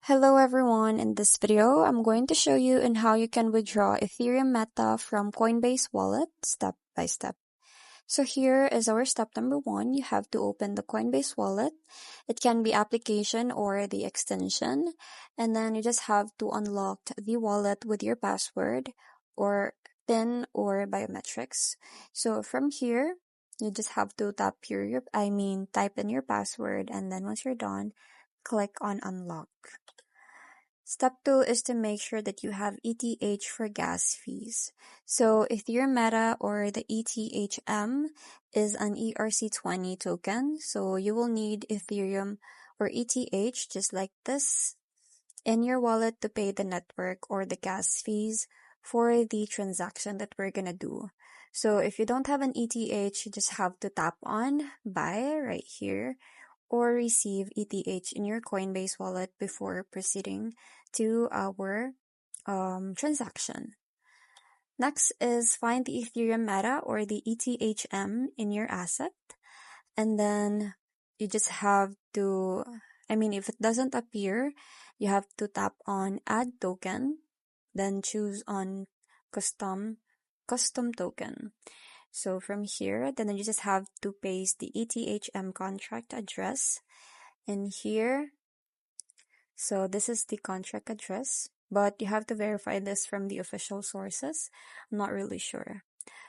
Hello everyone, in this video, I'm going to show you on how you can withdraw Ethereum Meta from Coinbase Wallet step by step. So here is our step number 1. You have to open the Coinbase Wallet. It can be application or the extension. And then you just have to unlock the wallet with your password or PIN or biometrics. So from here, you just have to type in your password, and then once you're done, click on unlock. Step 2 is to make sure that you have ETH for gas fees. So Ethereum Meta or the ETHM is an ERC20 token. So you will need Ethereum or ETH just like this in your wallet to pay the network or the gas fees for the transaction that we're gonna do. So if you don't have an ETH, you just have to tap on buy right here or receive ETH in your Coinbase wallet before proceeding to our transaction. Next is find the Ethereum Meta or the ETHM in your asset, and then you just have to, if it doesn't appear, you have to tap on add token, then choose on custom token. So from here, then you just have to paste the ETHM contract address in here. So this is the contract address, but you have to verify this from the official sources. I'm not really sure.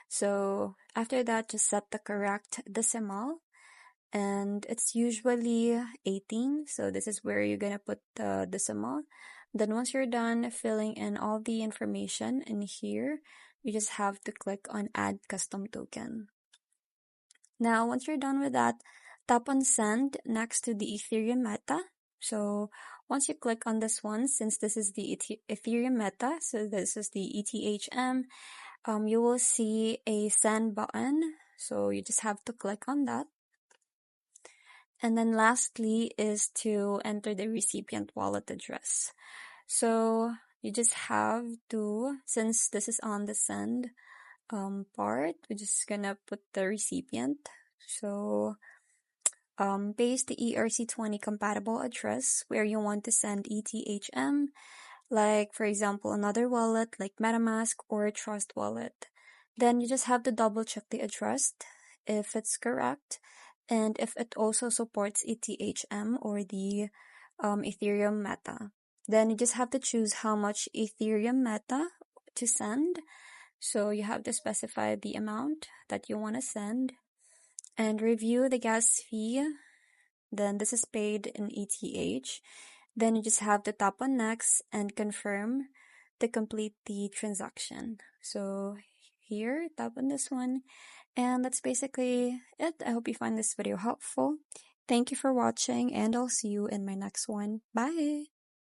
So after that, just set the correct decimal, and it's usually 18. So this is where you're gonna put the decimal. Then once you're done filling in all the information in here, you just have to click on add custom token. Now, once you're done with that, tap on send next to the Ethereum Meta. So once you click on this one, since this is the Ethereum Meta, so this is the ETHM, you will see a send button. So you just have to click on that. And then lastly is to enter the recipient wallet address. So you just have to, since this is on the send part, we're just gonna put the recipient. So paste the ERC20 compatible address where you want to send ETHM, like for example another wallet like MetaMask or Trust Wallet. Then you just have to double check the address if it's correct, and if it also supports ETHM or the Ethereum Meta. Then you just have to choose how much Ethereum Meta to send. So you have to specify the amount that you want to send and review the gas fee. Then this is paid in ETH. Then you just have to tap on next and confirm to complete the transaction. So here, tap on this one. And that's basically it. I hope you find this video helpful. Thank you for watching, and I'll see you in my next one. Bye!